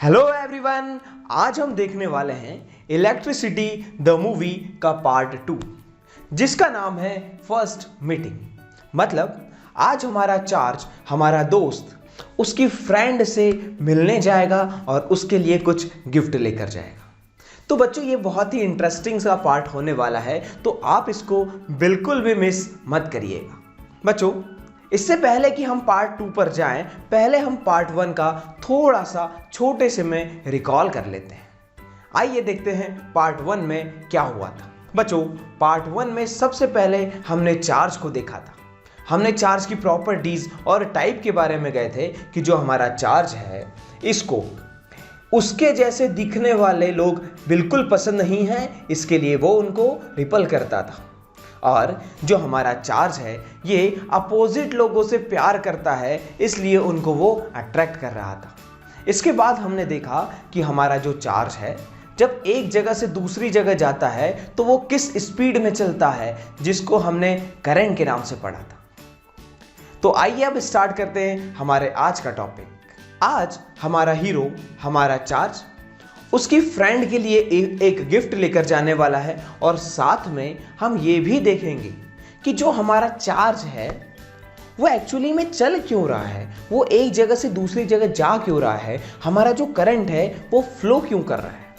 Hello everyone, आज हम देखने वाले हैं इलेक्ट्रिसिटी द मूवी का पार्ट 2 जिसका नाम है फर्स्ट मीटिंग। मतलब आज हमारा चार्ज, हमारा दोस्त उसकी फ्रेंड से मिलने जाएगा और उसके लिए कुछ गिफ्ट लेकर जाएगा। तो बच्चों, ये बहुत ही इंटरेस्टिंग सा पार्ट होने वाला है, तो आप इसको बिल्कुल भी मिस मत करिएगा। बच्चों, इससे पहले कि हम पार्ट 2 पर जाएं, पहले हम पार्ट 1 का थोड़ा सा छोटे से में रिकॉल कर लेते हैं। आइए देखते हैं पार्ट 1 में क्या हुआ था। बच्चों, पार्ट 1 में सबसे पहले हमने चार्ज को देखा था। हमने चार्ज की प्रॉपर्टीज और टाइप के बारे में गए थे कि जो हमारा चार्ज है, इसको उसके जैसे दिखने वाले लोग बिल्कुल पसंद नहीं हैं, इसके लिए वो उनको रिपल करता था। और जो हमारा चार्ज है, ये अपोजिट लोगों से प्यार करता है, इसलिए उनको वो अट्रैक्ट कर रहा था। इसके बाद हमने देखा कि हमारा जो चार्ज है, जब एक जगह से दूसरी जगह जाता है तो वो किस स्पीड में चलता है, जिसको हमने करंट के नाम से पढ़ा था। तो आइए अब स्टार्ट करते हैं हमारे आज का टॉपिक। आज हमारा हीरो, हमारा चार्ज उसकी फ्रेंड के लिए एक गिफ्ट लेकर जाने वाला है, और साथ में हम ये भी देखेंगे कि जो हमारा चार्ज है वो एक्चुअली में चल क्यों रहा है, वो एक जगह से दूसरी जगह जा क्यों रहा है, हमारा जो करंट है वो फ्लो क्यों कर रहा है।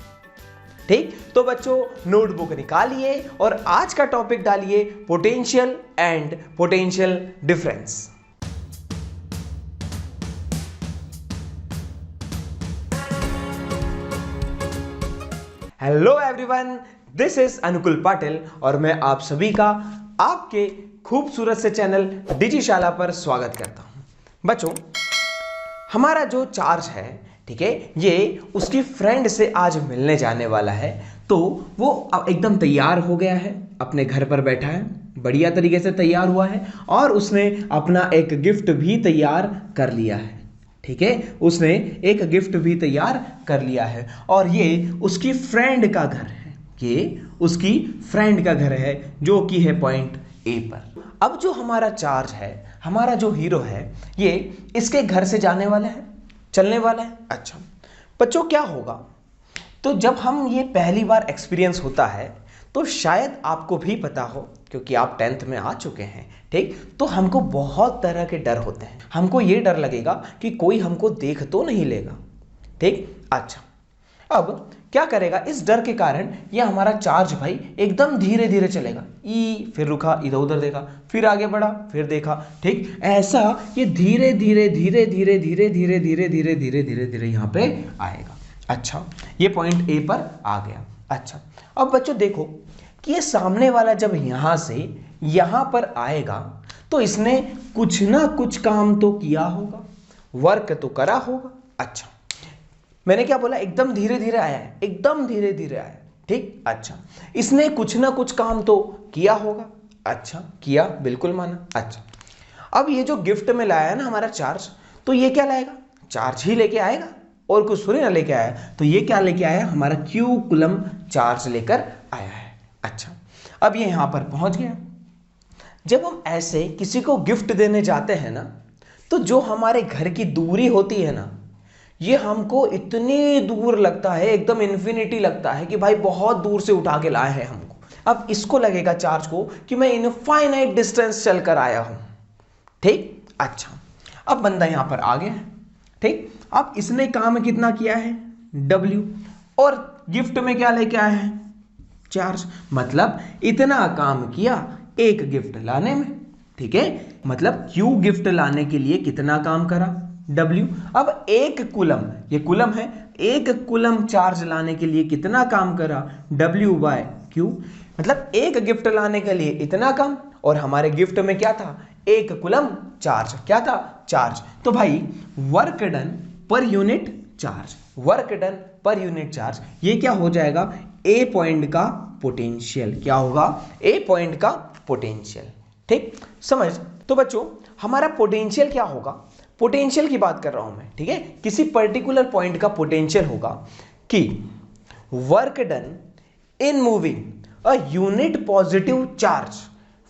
ठीक, तो बच्चों नोटबुक निकालिए और आज का टॉपिक डालिए potential and potential difference. Hello everyone, this is Anukul Patil और मैं आप सभी का आपके खूबसूरत से चैनल डिजिशाला पर स्वागत करता हूं। बच्चों, हमारा जो चार्ज है, ठीक है, ये उसकी फ्रेंड से आज मिलने जाने वाला है। तो वो अब एकदम तैयार हो गया है, अपने घर पर बैठा है, बढ़िया तरीके से तैयार हुआ है, और उसने अपना एक गिफ्ट भी तैयार कर लिया है। ठीक है, उसने एक गिफ्ट भी तैयार कर लिया है, और ये उसकी फ्रेंड का घर है। ये उसकी फ्रेंड का घर है जो कि है पॉइंट ए पर। अब जो हमारा चार्ज है, हमारा जो हीरो है, ये इसके घर से जाने वाला है, चलने वाला है। अच्छा बच्चों, क्या होगा, तो जब हम ये पहली बार एक्सपीरियंस होता है तो शायद आपको भी पता हो, क्योंकि आप 10th में आ चुके हैं। ठीक, तो हमको बहुत तरह के डर होते हैं। हमको ये डर लगेगा कि कोई हमको देख तो नहीं लेगा। ठीक, अच्छा अब क्या करेगा, इस डर के कारण ये हमारा चार्ज भाई एकदम धीरे धीरे चलेगा। फिर रुका, इधर उधर देखा, फिर आगे बढ़ा, फिर देखा। ठीक, ऐसा ये धीरे धीरे धीरे धीरे धीरे धीरे धीरे धीरे धीरे धीरे धीरे यहाँ पे आएगा। अच्छा, ये पॉइंट ए पर आ गया। अच्छा, अब बच्चों देखो कि ये सामने वाला जब यहां से यहां पर आएगा तो इसने कुछ ना कुछ काम तो किया होगा, वर्क तो करा होगा। अच्छा, मैंने क्या बोला, एकदम धीरे धीरे आया है, एकदम धीरे धीरे आया है। ठीक, अच्छा, इसने कुछ ना कुछ काम तो किया होगा। अच्छा, किया, बिल्कुल माना। अच्छा, अब ये जो गिफ्ट में लाया है ना हमारा चार्ज, तो ये क्या लाएगा, चार्ज ही लेके आएगा, और कुछ थोड़ी ना लेके आया। तो ये क्या लेके आया, हमारा क्यू कूलम चार्ज लेकर आया है। अच्छा, अब ये यहां पर पहुंच गया। जब हम ऐसे किसी को गिफ्ट देने जाते हैं ना, तो जो हमारे घर की दूरी होती है ना, ये हमको इतनी दूर लगता है, एकदम इन्फिनिटी लगता है कि भाई बहुत दूर से उठा के लाए हैं हमको। अब इसको लगेगा चार्ज को कि मैं इनफाइनाइट डिस्टेंस चलकर आया हूं। ठीक, अच्छा, अब बंदा यहां पर आ गया है। ठीक, अब इसने काम कितना किया है, W, और गिफ्ट में क्या लेके आया है, चार्ज। मतलब इतना काम किया एक गिफ्ट लाने में। ठीक है, मतलब Q गिफ्ट लाने के लिए कितना काम करा, W। अब एक कूलम, ये कूलम है, एक कूलम चार्ज लाने के लिए कितना काम करा, W/Q। मतलब एक गिफ्ट लाने के लिए इतना काम, और हमारे गिफ्ट में क्या था, एक कूलम चार्ज। क्या था, चार्ज। तो भाई work done per unit charge, work done per unit charge, ये क्या हो जाएगा, ए पॉइंट का पोटेंशियल। क्या होगा, ए पॉइंट का पोटेंशियल। ठीक, समझ। तो बच्चों हमारा पोटेंशियल क्या होगा, पोटेंशियल की बात कर रहा हूं मैं। ठीक है, किसी पर्टिकुलर पॉइंट का पोटेंशियल होगा कि work done in moving a unit positive charge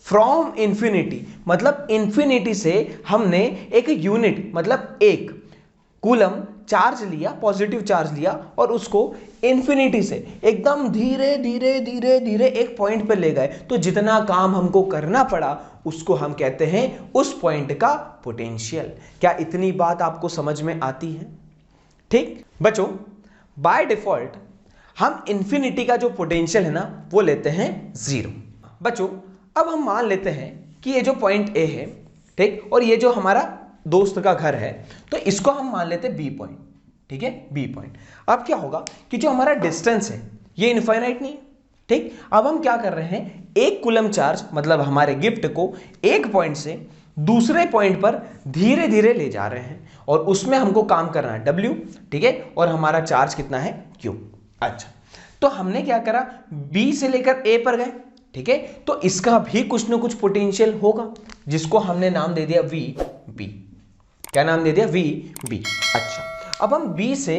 from infinity. मतलब इंफिनिटी से हमने एक यूनिट, मतलब एक कूलम चार्ज लिया, पॉजिटिव चार्ज लिया और उसको इंफिनिटी से एकदम धीरे धीरे धीरे धीरे एक पॉइंट पे ले गए, तो जितना काम हमको करना पड़ा उसको हम कहते हैं उस पॉइंट का पोटेंशियल। क्या इतनी बात आपको समझ में आती है? ठीक बच्चों, बाय डिफॉल्ट हम इंफिनिटी का जो पोटेंशियल है ना वो लेते हैं 0। बच्चों अब हम मान लेते हैं कि ये जो पॉइंट ए है, ठीक, और ये जो हमारा दोस्त का घर है, तो इसको हम मान लेते हैं बी पॉइंट। ठीक है, बी पॉइंट। अब क्या होगा कि जो हमारा डिस्टेंस है ये इनफाइनाइट नहीं है। ठीक, अब हम क्या कर रहे हैं, एक कूलम चार्ज मतलब हमारे गिफ्ट को एक पॉइंट से दूसरे पॉइंट पर धीरे धीरे ले जा रहे हैं और उसमें हमको काम करना है W। ठीक है, और हमारा चार्ज कितना है, Q। अच्छा, तो हमने क्या करा, B से लेकर A पर गए। ठीक है, तो इसका भी कुछ ना कुछ पोटेंशियल होगा जिसको हमने नाम दे दिया VB। क्या नाम दे दिया, VB। अच्छा, अब हम B से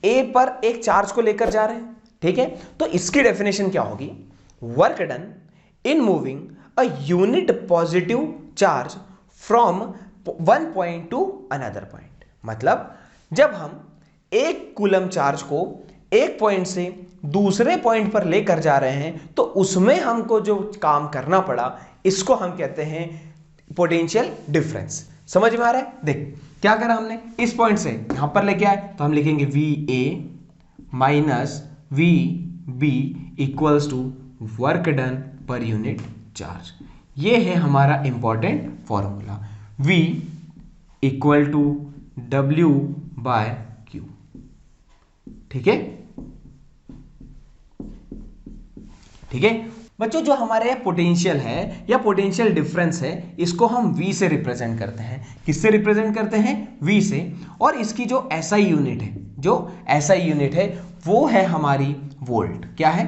A पर एक चार्ज को लेकर जा रहे हैं। ठीक है, तो इसकी डेफिनेशन क्या होगी, work done in moving a unit positive charge from one point two another point. मतलब जब हम एक कूलम चार्ज को एक पॉइंट से दूसरे पॉइंट पर लेकर जा रहे हैं तो उसमें हमको जो काम करना पड़ा इसको हम कहते हैं पोटेंशियल डिफरेंस। समझ में आ रहा है? देख क्या करा हमने, इस पॉइंट से यहां पर लेके आए तो हम लिखेंगे VA minus VB equals to work done per unit charge. ये है हमारा important formula, V equal to W by Q। ठीक है, ठीक है बच्चों, जो हमारे पोटेंशियल है या पोटेंशियल डिफरेंस है इसको हम V से रिप्रेजेंट करते हैं। किससे रिप्रेजेंट करते हैं, V से। और इसकी जो SI यूनिट है, जो SI यूनिट है वो है हमारी वोल्ट। क्या है,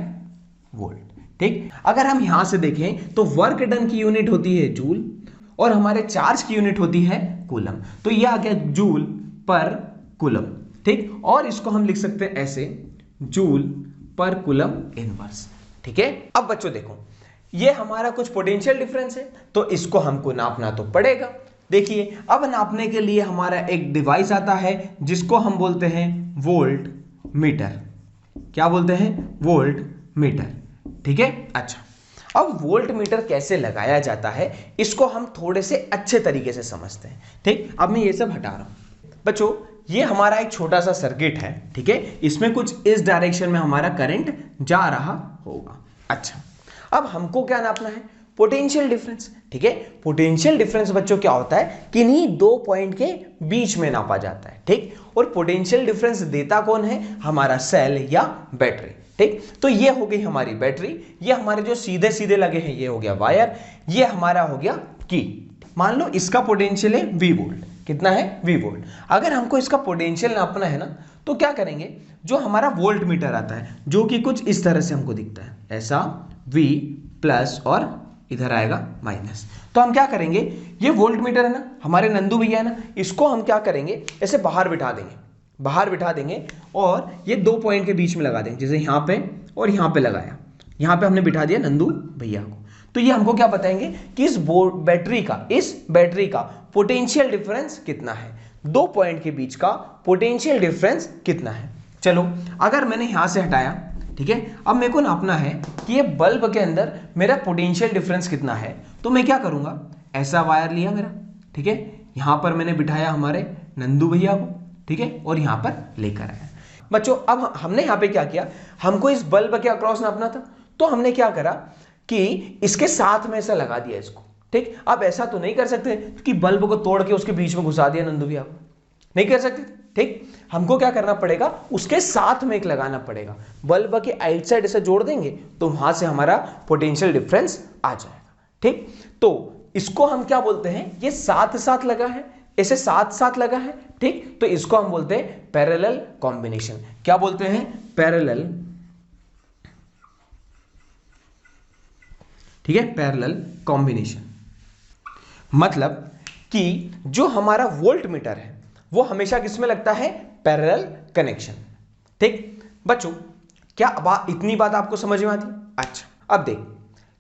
वोल्ट। ठीक, अगर हम यहां से देखें तो वर्क डन की यूनिट होती है जूल और हमारे चार्ज की यूनिट होती है कूलम। तो ये आ गया जूल पर कूलम। ठीक, और इसको हम लिख सकते हैं ऐसे, जूल पर कूलम इनवर्स। ठीक है, अब बच्चों देखो ये हमारा कुछ पोटेंशियल डिफरेंस है तो इसको हमको नापना तो पड़ेगा। देखिए अब नापने के लिए हमारा एक डिवाइस आता है जिसको हम बोलते हैं वोल्ट मीटर। क्या बोलते हैं, वोल्ट मीटर। ठीक है, अच्छा, अब वोल्ट मीटर कैसे लगाया जाता है इसको हम थोड़े से अच्छे तरीके से समझते हैं। ठीक, अब मैं ये सब हटा रहा हूं। बच्चों ये हमारा एक छोटा सा सर्किट है। ठीक है, इसमें कुछ इस डायरेक्शन में हमारा करंट जा रहा होगा। अच्छा, अब हमको क्या नापना है, पोटेंशियल डिफरेंस। ठीक है, पोटेंशियल डिफरेंस बच्चों क्या होता है, किन्हीं दो पॉइंट के बीच में नापा जाता है। ठीक, और पोटेंशियल डिफरेंस देता कौन है, हमारा सेल या बैटरी। ठीक, तो ये हो गई हमारी बैटरी, ये हमारे जो सीधे सीधे लगे हैं ये हो गया वायर, ये हमारा हो गया की। मान लो इसका पोटेंशियल है V वोल्ट। कितना है, V वोल्ट। अगर हमको इसका पोटेंशियल नापना है ना तो क्या करेंगे, जो हमारा वोल्ट मीटर आता है जो कि कुछ इस तरह से हमको दिखता है, ऐसा V प्लस और इधर आएगा माइनस। तो हम क्या करेंगे, ये वोल्ट मीटर है ना, हमारे नंदू भैया है ना, इसको हम क्या करेंगे, ऐसे बाहर बिठा देंगे, बाहर बिठा देंगे और ये दो पॉइंट के बीच में लगा देंगे, जैसे यहाँ पे और यहाँ पे लगाया, यहाँ पे हमने बिठा दिया नंदू भैया को। तो ये हमको क्या बताएंगे कि इस बैटरी का पोटेंशियल डिफरेंस कितना है, दो पॉइंट के बीच का पोटेंशियल डिफरेंस कितना है। चलो अगर मैंने यहां से हटाया, ठीक है, अब मेरे को नापना है कि ये बल्ब के अंदर मेरा पोटेंशियल डिफरेंस कितना है। तो मैं क्या करूंगा, ऐसा वायर लिया मेरा, ठीक है, यहां पर मैंने बिठाया हमारे नंदू भैया को, ठीक है, और यहां पर लेकर आया। बच्चों अब हमने यहां पे क्या किया, हमको इस बल्ब के अक्रॉस नापना था, तो हमने क्या करा कि इसके साथ में ऐसा लगा दिया इसको। ठीक, अब ऐसा तो नहीं कर सकते कि बल्ब को तोड़ के उसके बीच में घुसा दिया नंदू भैया को, नहीं कर सकते। ठीक, हमको क्या करना पड़ेगा, उसके साथ में एक लगाना पड़ेगा, बल्ब के आइट साइड ऐसे जोड़ देंगे तो वहां से हमारा पोटेंशियल डिफरेंस आ जाएगा। ठीक, तो इसको हम क्या बोलते हैं, ये साथ साथ लगा है, ऐसे साथ साथ लगा है। ठीक, तो इसको हम बोलते हैं पैरेलल कॉम्बिनेशन। क्या बोलते हैं, पैरेलल, ठीक है, पैरेलल कॉम्बिनेशन। मतलब कि जो हमारा वोल्ट मीटर है वो हमेशा किसमें लगता है, पैरेलल कनेक्शन। ठीक बच्चों, क्या इतनी बात आपको समझ में आती? अच्छा, अब देख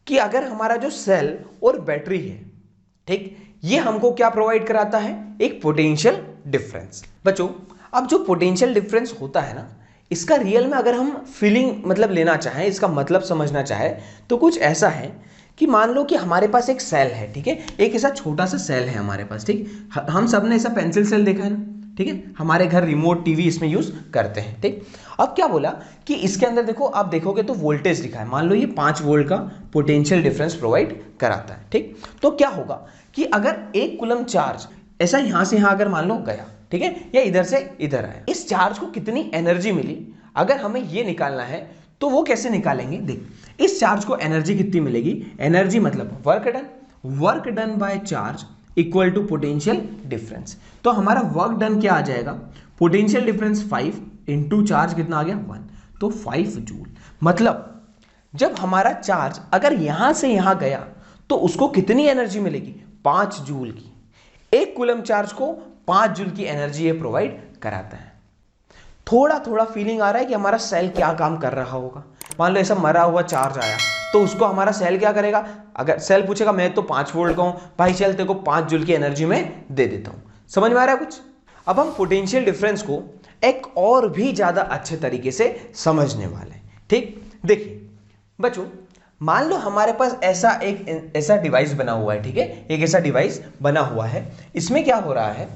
कि अगर हमारा जो सेल और बैटरी है, ठीक, ये हमको क्या प्रोवाइड कराता है, एक पोटेंशियल डिफरेंस। बच्चों अब जो पोटेंशियल डिफरेंस होता है ना, इसका रियल में अगर हम फीलिंग मतलब लेना चाहें, इसका मतलब समझना चाहे, तो कुछ ऐसा है कि मान लो कि हमारे पास एक सेल है, ठीक है, एक ऐसा छोटा सा सेल है हमारे पास, ठीक, हम सब ने ऐसा पेंसिल सेल देखा है ना, ठीक है, हमारे घर रिमोट टीवी इसमें यूज करते हैं, ठीक। अब क्या बोला कि इसके अंदर देखो, आप देखोगे तो वोल्टेज लिखा है, मान लो ये 5 वोल्ट का पोटेंशियल डिफरेंस प्रोवाइड कराता है, ठीक। तो क्या होगा कि अगर 1 कूलम चार्ज ऐसा यहां से यहां अगर मान लो गया, ठीक है, या इधर से इधर आया, इस चार्ज को कितनी एनर्जी मिली, अगर हमें ये निकालना है तो वो कैसे निकालेंगे। देख, इस चार्ज को एनर्जी कितनी मिलेगी, एनर्जी मतलब work done by charge equal to potential difference. तो हमारा वर्क डन क्या आ जाएगा, पोटेंशियल डिफरेंस 5 इंटू चार्ज कितना आ गया 1, तो 5 जूल। मतलब जब हमारा चार्ज अगर यहां से यहां गया तो उसको कितनी एनर्जी मिलेगी, 5 जूल की। 1 कूलम चार्ज को 5 जूल की एनर्जी ये प्रोवाइड कराता है। थोड़ा थोड़ा फीलिंग आ रहा है कि हमारा सेल क्या काम कर रहा होगा। मान लो ऐसा मरा हुआ चार्ज आया तो उसको हमारा सेल क्या करेगा, अगर सेल पूछेगा मैं तो 5 वोल्ट का हूं, भाई चल तेरे को 5 जूल की एनर्जी में दे देता हूं। समझ में आ रहा है कुछ। अब हम पोटेंशियल डिफरेंस को एक और भी ज्यादा अच्छे तरीके से समझने वाले हैं, ठीक। देखिए बच्चों, मान लो हमारे पास ऐसा डिवाइस बना हुआ है, ठीक है, एक ऐसा डिवाइस बना हुआ है। इसमें क्या हो रहा है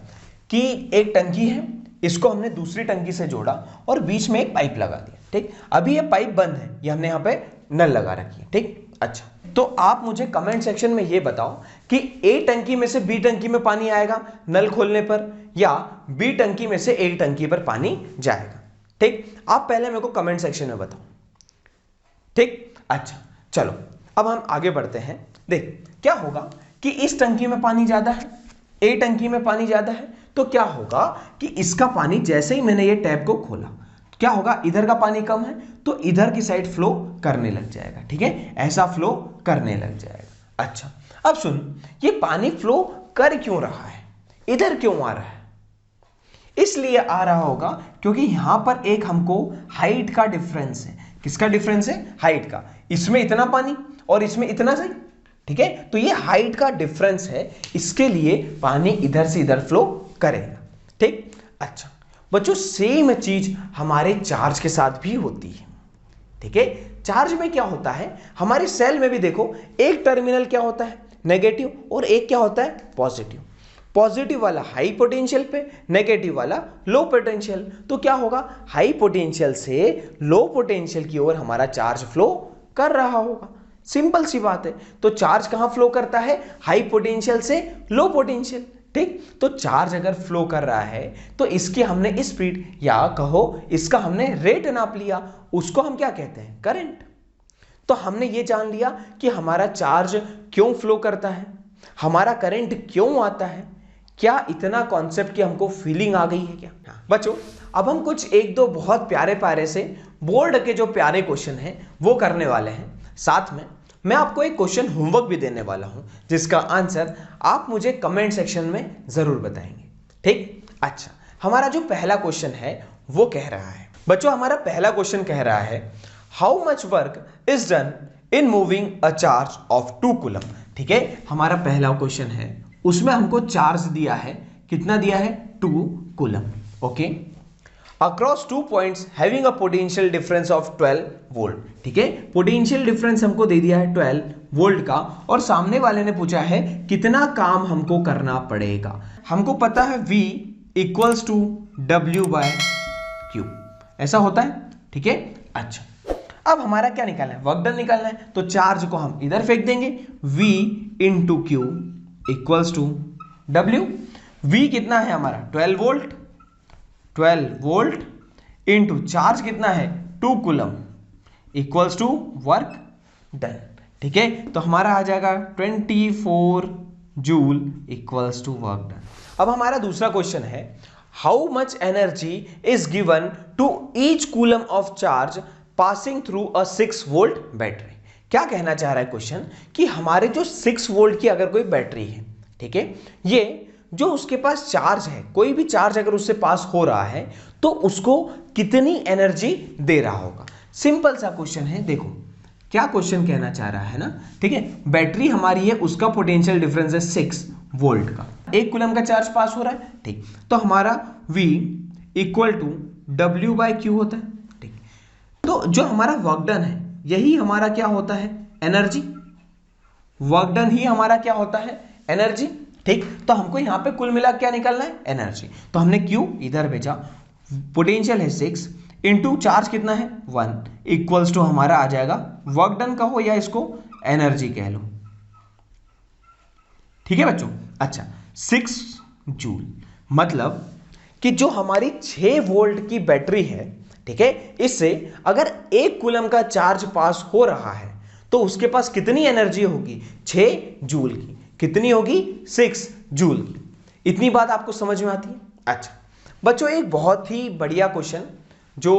कि एक टंकी है, इसको हमने दूसरी टंकी से जोड़ा और बीच में एक पाइप लगा दिया, ठीक। अभी ये पाइप बंद है, ये हमने यहाँ पे नल लगा रखी है, ठीक। अच्छा, तो आप मुझे कमेंट सेक्शन में ये बताओ कि ए टंकी में से बी टंकी में पानी आएगा नल खोलने पर, या बी टंकी में से ए टंकी पर पानी जाएगा, ठीक। आप पहले मेरे को कमेंट सेक्शन में बताओ, ठीक। अच्छा चलो अब हम आगे बढ़ते हैं। देख क्या होगा कि इस टंकी में पानी ज्यादा है, ए टंकी में पानी ज्यादा है, तो क्या होगा कि इसका पानी जैसे ही मैंने ये टैप को खोला, क्या होगा, इधर का पानी कम है तो इधर की साइड फ्लो करने लग जाएगा, ठीक है, ऐसा फ्लो करने लग जाएगा। अच्छा अब सुन, ये पानी फ्लो कर क्यों रहा है, इधर क्यों आ रहा है, इसलिए आ रहा होगा क्योंकि यहां पर एक हमको हाइट का डिफरेंस है। किसका डिफरेंस है, हाइट का। इसमें इतना पानी और इसमें इतना सही, ठीक है, तो ये हाइट का डिफरेंस है, इसके लिए पानी इधर से इधर फ्लो करेगा, ठीक। अच्छा बच्चों, सेम चीज हमारे चार्ज के साथ भी होती है, ठीक है। चार्ज में क्या होता है, हमारे सेल में भी देखो, एक टर्मिनल क्या होता है नेगेटिव और एक क्या होता है पॉजिटिव। पॉजिटिव वाला हाई पोटेंशियल पे, नेगेटिव वाला लो पोटेंशियल। तो क्या होगा, हाई पोटेंशियल से लो पोटेंशियल की ओर हमारा चार्ज फ्लो कर रहा होगा। सिंपल सी बात है। तो चार्ज कहां फ्लो करता है, हाई पोटेंशियल से लो पोटेंशियल, ठीक। तो चार्ज अगर फ्लो कर रहा है तो इसकी हमने स्पीड या कहो इसका हमने रेट नाप लिया, उसको हम क्या कहते हैं, करंट। तो हमने ये जान लिया कि हमारा चार्ज क्यों फ्लो करता है, हमारा करंट क्यों आता है। क्या इतना कॉन्सेप्ट की हमको फीलिंग आ गई है क्या। बच्चों अब हम कुछ एक दो बहुत प्यारे प्यारे से बोर्ड के जो प्यारे क्वेश्चन हैं वो करने वाले हैं। साथ में मैं आपको एक क्वेश्चन होमवर्क भी देने वाला हूं जिसका आंसर आप मुझे कमेंट सेक्शन में जरूर बताएंगे, ठीक। अच्छा, हमारा जो पहला क्वेश्चन है वो कह रहा है, बच्चों हमारा पहला क्वेश्चन कह रहा है how much work is done in moving a charge of 2 coulomb, ठीक है। हमारा पहला क्वेश्चन है, उसमें हमको चार्ज दिया है, कितना दिया है 2 coulomb, okay, across 2 points having a potential difference of 12 volt, ठीक है। पोटेंशियल डिफरेंस हमको दे दिया है 12 वोल्ट का, और सामने वाले ने पूछा है कितना काम हमको करना पड़ेगा। हमको पता है V इक्वल्स टू W/Q, ऐसा होता है, ठीक है। अच्छा अब हमारा क्या निकालना है, वर्क डन निकालना है। तो चार्ज को हम इधर फेंक देंगे, V into Q equals to W। V कितना है हमारा 12 वोल्ट, 12 वोल्ट इंटू चार्ज कितना है 2 coulomb equals to work done, ठीक है। तो हमारा आ जाएगा 24 joule equals to work done. अब हमारा दूसरा क्वेश्चन है how much energy is given to each coulomb of charge passing through a 6 volt battery. क्या कहना चाह रहा है क्वेश्चन कि हमारे जो 6 वोल्ट की अगर कोई बैटरी है, ठीक है, ये जो उसके पास चार्ज है, कोई भी चार्ज अगर उससे पास हो रहा है तो उसको कितनी एनर्जी दे रहा होगा। सिंपल सा क्वेश्चन है, देखो क्या क्वेश्चन कहना चाह रहा है ना, ठीक है। बैटरी हमारी है, उसका पोटेंशियल डिफरेंस है 6 वोल्ट का, 1 कूलम का चार्ज पास हो रहा है, ठीक। तो हमारा V equal to W by Q होता है। ठीक, तो जो हमारा वर्क डन है यही हमारा क्या होता है, एनर्जी। वर्क डन ही हमारा क्या होता है, एनर्जी। ठीक, तो हमको यहां पे कुल मिला क्या निकालना है, एनर्जी। तो हमने Q इधर भेजा, पोटेंशियल है 6 इंटू चार्ज कितना है 1 इक्वल्स टू हमारा आ जाएगा वर्क डन कहो या इसको एनर्जी कह लो। ठीक है बच्चों। अच्छा, 6 जूल मतलब कि जो हमारी 6 वोल्ट की बैटरी है, ठीक है, इससे अगर 1 कूलम का चार्ज पास हो रहा है तो उसके पास कितनी एनर्जी होगी, 6 जूल की। कितनी होगी, 6 जूल की। इतनी बात आपको समझ में आती है। अच्छा बच्चों, एक बहुत ही बढ़िया क्वेश्चन जो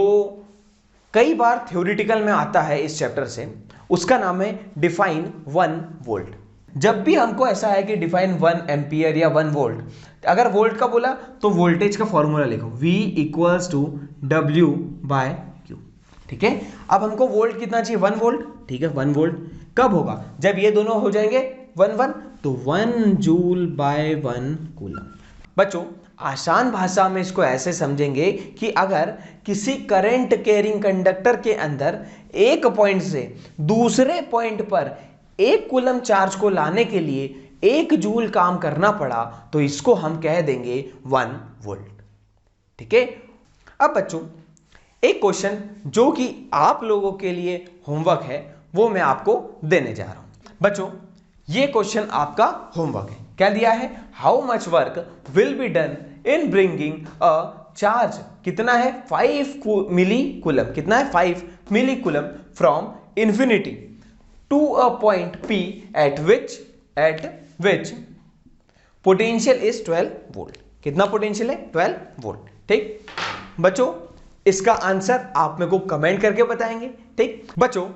कई बार थ्योरेटिकल में आता है इस चैप्टर से, उसका नाम है डिफाइन 1 वोल्ट। जब भी हमको ऐसा है कि डिफाइन 1 एम्पियर या 1 वोल्ट, अगर वोल्ट का बोला तो वोल्टेज का फॉर्मूला लिखो, V equals to W by Q. ठीक है, अब हमको वोल्ट कितना चाहिए, 1 वोल्ट। ठीक है, 1 वोल्ट कब होगा, जब ये दोनों हो जाएंगे 1 तो 1 जूल बाय 1 कूलम। बच्चों आसान भाषा में इसको ऐसे समझेंगे कि अगर किसी करंट कैरिंग कंडक्टर के अंदर एक पॉइंट से दूसरे पॉइंट पर 1 कूलम चार्ज को लाने के लिए 1 जूल काम करना पड़ा तो इसको हम कह देंगे 1 वोल्ट। ठीक है, अब बच्चों एक क्वेश्चन जो कि आप लोगों के लिए होमवर्क है वो मैं आपको देने जा रहा हूं। बच्चों ये क्वेश्चन आपका होमवर्क है। क्या दिया है, how much work will be done in bringing a charge, कितना है 5 मिली कूलम, कितना है 5 milli coulomb from infinity to a point P at which potential is 12 volt. कितना पोटेंशियल है, 12 वोल्ट। ठीक बच्चों, इसका आंसर आप मेरे को कमेंट करके बताएंगे। ठीक बच्चों,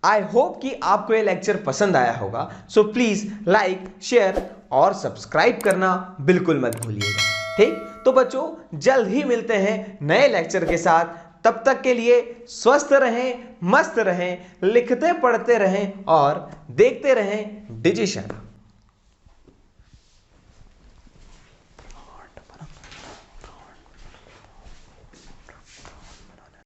आई होप कि आपको ये लेक्चर पसंद आया होगा, सो प्लीज लाइक, शेयर और सब्सक्राइब करना बिल्कुल मत भूलिएगा। ठीक, तो बच्चों जल्द ही मिलते हैं नए लेक्चर के साथ। तब तक के लिए स्वस्थ रहें, मस्त रहें, लिखते पढ़ते रहें और देखते रहें डिजिशाला।